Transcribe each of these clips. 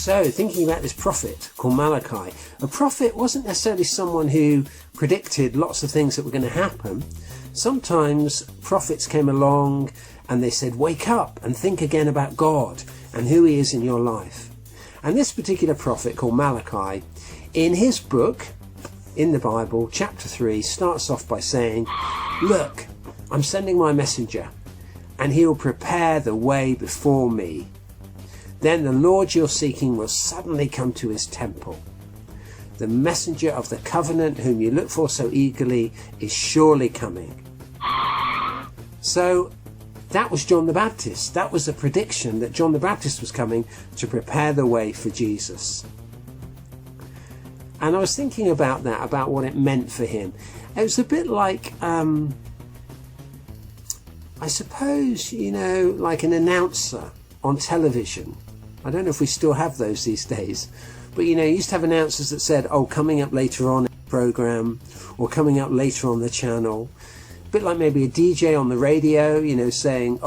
So, thinking about this prophet called Malachi, a prophet wasn't necessarily someone who predicted lots of things that were going to happen. Sometimes prophets came along and they said, wake up and think again about God and who he is in your life. And this particular prophet called Malachi, in his book, in the Bible, chapter 3, starts off by saying, look, I'm sending my messenger, and he will prepare the way before me. Then the Lord you're seeking will suddenly come to his temple. The messenger of the covenant whom you look for so eagerly is surely coming. So that was John the Baptist. That was a prediction that John the Baptist was coming to prepare the way for Jesus. And I was thinking about that, about what it meant for him. It was a bit like, I suppose, like an announcer on television. I don't know if we still have those these days. But, you used to have announcers that said, coming up later on in the programme, or coming up later on the channel. A bit like maybe a DJ on the radio, saying,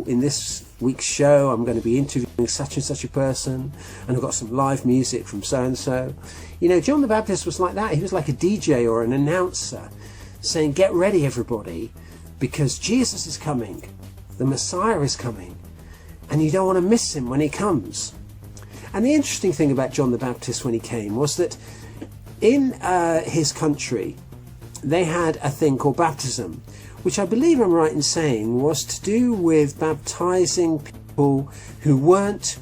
in this week's show I'm going to be interviewing such and such a person, and I've got some live music from so-and-so. John the Baptist was like that. He was like a DJ or an announcer saying, get ready everybody, because Jesus is coming. The Messiah is coming. And you don't want to miss him when he comes. And the interesting thing about John the Baptist when he came was that in his country, they had a thing called baptism, which I believe I'm right in saying was to do with baptizing people who weren't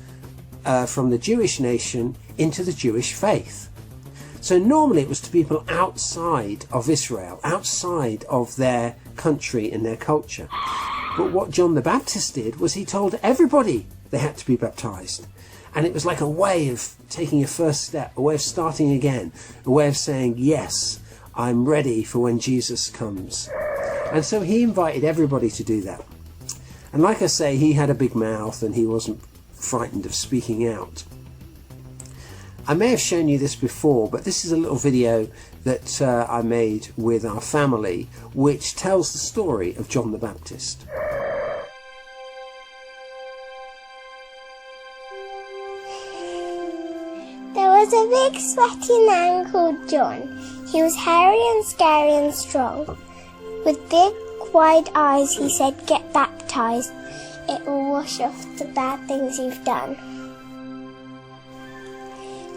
from the Jewish nation into the Jewish faith. So normally it was to people outside of Israel, outside of their country and their culture. But what John the Baptist did was he told everybody they had to be baptized. And it was like a way of taking a first step, a way of starting again, a way of saying, yes, I'm ready for when Jesus comes. And so he invited everybody to do that. And like I say, he had a big mouth and he wasn't frightened of speaking out. I may have shown you this before, but this is a little video that I made with our family, which tells the story of John the Baptist. There was a big sweaty man called John. He was hairy and scary and strong. With big wide eyes he said, get baptized. It will wash off the bad things you've done.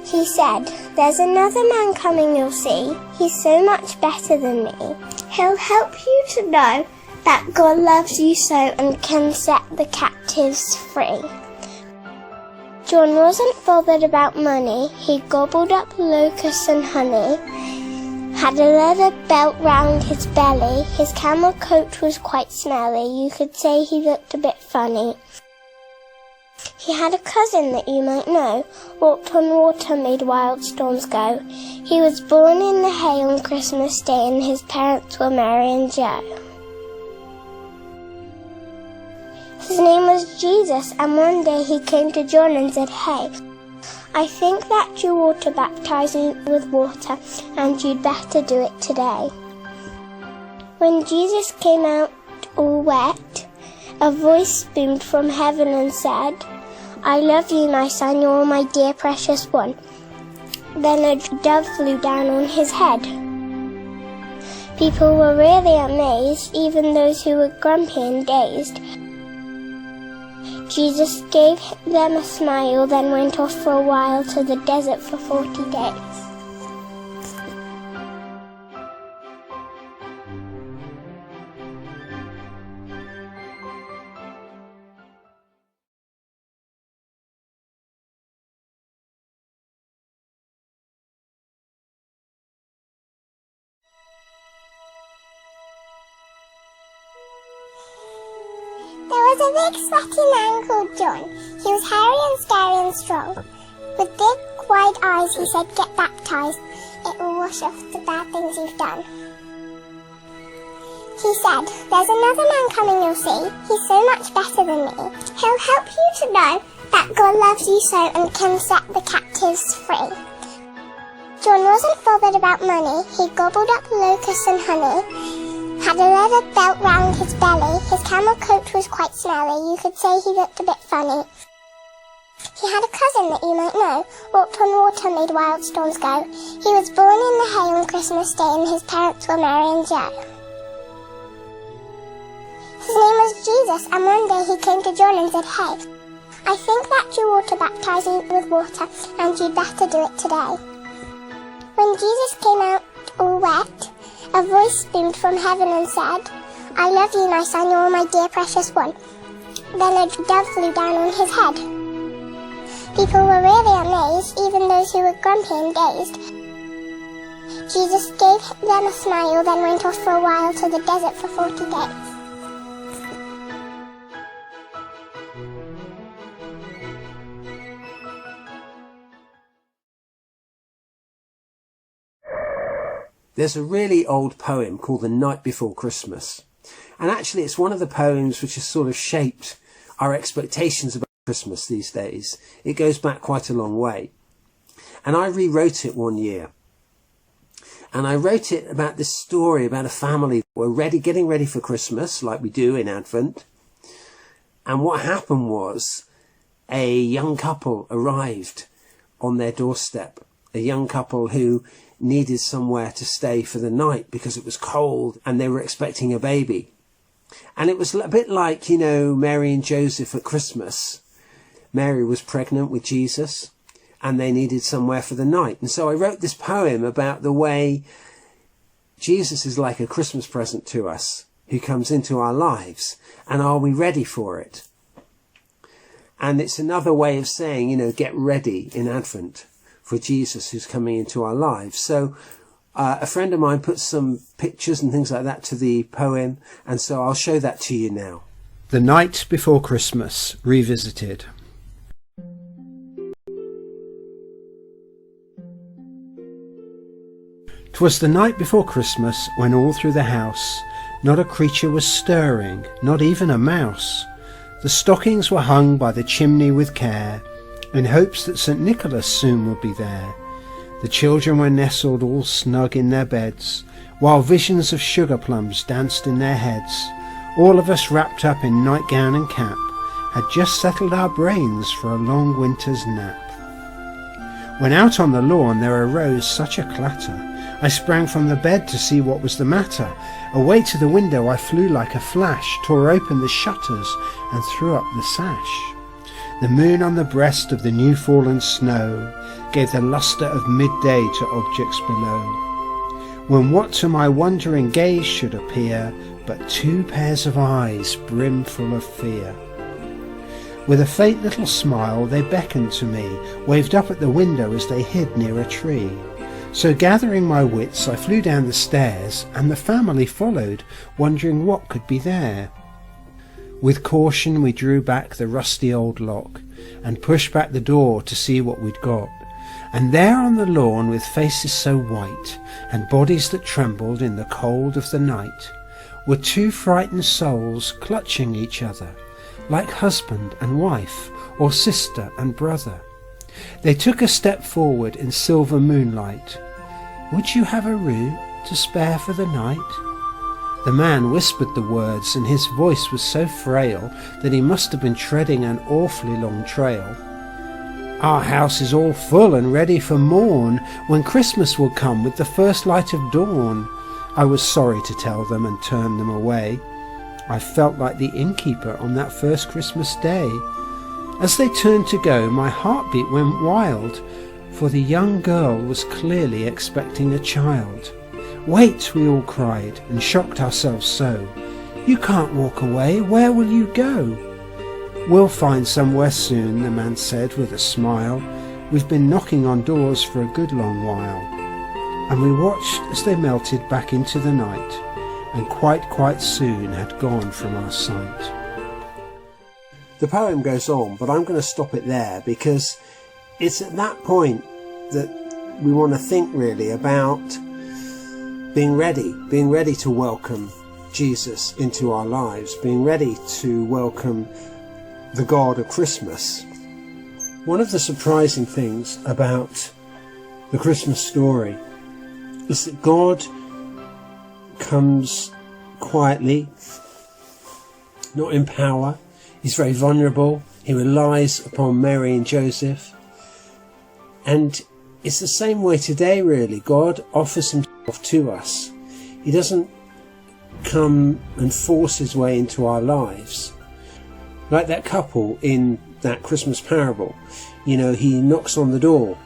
He said, there's another man coming you'll see. He's so much better than me. He'll help you to know that God loves you so and can set the captives free. John wasn't bothered about money. He gobbled up locusts and honey, had a leather belt round his belly. His camel coat was quite smelly. You could say he looked a bit funny. He had a cousin that you might know, walked on water, made wild storms go. He was born in the hay on Christmas Day, and his parents were Mary and Joe. His name was Jesus, and one day he came to John and said, hey, I think that you ought to baptize me with water, and you'd better do it today. When Jesus came out all wet, a voice boomed from heaven and said, I love you, my son, you're my dear precious one. Then a dove flew down on his head. People were really amazed, even those who were grumpy and dazed. Jesus gave them a smile, then went off for a while to the desert for 40 days. There was a big sweaty man called John. He was hairy and scary and strong. With big wide eyes he said, get baptized. It will wash off the bad things you've done. He said, there's another man coming you'll see. He's so much better than me. He'll help you to know that God loves you so and can set the captives free. John wasn't bothered about money. He gobbled up locusts and honey, had a leather belt round his belly. His camel coat was quite smelly. You could say he looked a bit funny. He had a cousin that you might know, walked on water, made wild storms go. He was born in the hay on Christmas Day, and his parents were Mary and Joe. His name was Jesus, and one day he came to John and said, "Hey, I think that you ought to baptize me with water, and you'd better do it today." When Jesus came out all wet, a voice boomed from heaven and said, "I love you, my son, you're my dear precious one." Then a dove flew down on his head. People were really amazed, even those who were grumpy and dazed. Jesus gave them a smile, then went off for a while to the desert for 40 days. There's a really old poem called The Night Before Christmas. And actually it's one of the poems which has sort of shaped our expectations about Christmas these days. It goes back quite a long way. And I rewrote it one year. And I wrote it about this story about a family that were getting ready for Christmas, like we do in Advent. And what happened was a young couple arrived on their doorstep. A young couple who needed somewhere to stay for the night because it was cold and they were expecting a baby. And it was a bit like, Mary and Joseph at Christmas. Mary was pregnant with Jesus and they needed somewhere for the night. And so I wrote this poem about the way Jesus is like a Christmas present to us who comes into our lives. And are we ready for it? And it's another way of saying, get ready in Advent for Jesus who's coming into our lives. So a friend of mine put some pictures and things like that to the poem, and so I'll show that to you now. The Night Before Christmas, revisited. 'Twas the night before Christmas, when all through the house not a creature was stirring, not even a mouse. The stockings were hung by the chimney with care, in hopes that St. Nicholas soon would be there. The children were nestled all snug in their beds, while visions of sugar plums danced in their heads. All of us wrapped up in nightgown and cap, had just settled our brains for a long winter's nap. When out on the lawn there arose such a clatter, I sprang from the bed to see what was the matter. Away to the window I flew like a flash, tore open the shutters and threw up the sash. The moon on the breast of the new-fallen snow gave the lustre of midday to objects below, when what to my wondering gaze should appear but two pairs of eyes brimful of fear. With a faint little smile they beckoned to me, waved up at the window as they hid near a tree. So gathering my wits I flew down the stairs, and the family followed, wondering what could be there. With caution we drew back the rusty old lock, and pushed back the door to see what we'd got. And there on the lawn, with faces so white, and bodies that trembled in the cold of the night, were two frightened souls clutching each other, like husband and wife, or sister and brother. They took a step forward in silver moonlight. "Would you have a roux to spare for the night?" The man whispered the words, and his voice was so frail that he must have been treading an awfully long trail. "Our house is all full and ready for morn, when Christmas will come with the first light of dawn." I was sorry to tell them and turn them away. I felt like the innkeeper on that first Christmas day. As they turned to go, my heartbeat went wild, for the young girl was clearly expecting a child. "Wait," we all cried, and shocked ourselves so. "You can't walk away. Where will you go?" "We'll find somewhere soon," the man said with a smile. "We've been knocking on doors for a good long while." And we watched as they melted back into the night, and quite soon had gone from our sight. The poem goes on, but I'm going to stop it there because it's at that point that we want to think really about being ready to welcome Jesus into our lives, being ready to welcome the God of Christmas. One of the surprising things about the Christmas story is that God comes quietly, not in power. He's very vulnerable. He relies upon Mary and Joseph. And it's the same way today, really. God offers himself to us. He doesn't come and force his way into our lives. Like that couple in that Christmas parable, he knocks on the door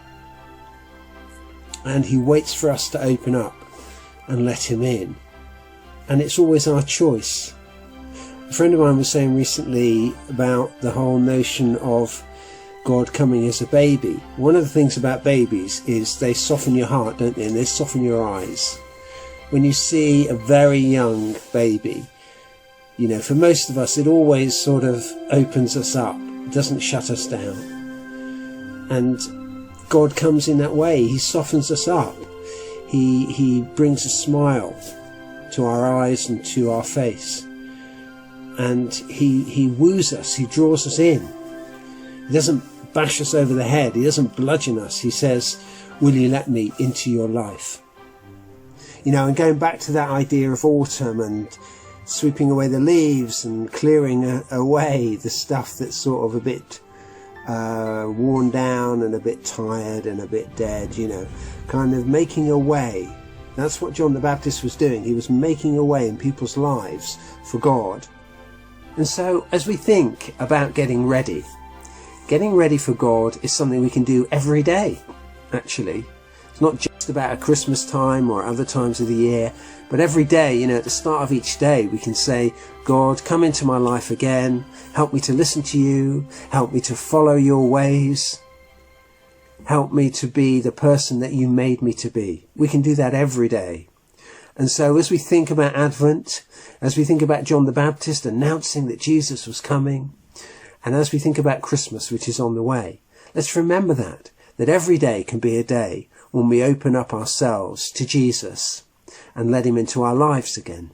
and he waits for us to open up and let him in. And it's always our choice. A friend of mine was saying recently about the whole notion of God coming as a baby. One of the things about babies is they soften your heart, don't they? And they soften your eyes. When you see a very young baby, for most of us, it always sort of opens us up. It doesn't shut us down. And God comes in that way. He softens us up. He brings a smile to our eyes and to our face. And he woos us. He draws us in. He doesn't bash us over the head. He doesn't bludgeon us. He says, will you let me into your life? And going back to that idea of autumn and sweeping away the leaves and clearing away the stuff that's sort of a bit worn down and a bit tired and a bit dead, kind of making a way. That's what John the Baptist was doing. He was making a way in people's lives for God. And so as we think about getting ready for God is something we can do every day, actually. It's not just about at Christmas time or other times of the year, but every day, at the start of each day, we can say, God, come into my life again. Help me to listen to you. Help me to follow your ways. Help me to be the person that you made me to be. We can do that every day. And so as we think about Advent, as we think about John the Baptist announcing that Jesus was coming, and as we think about Christmas, which is on the way, let's remember that every day can be a day when we open up ourselves to Jesus and let him into our lives again.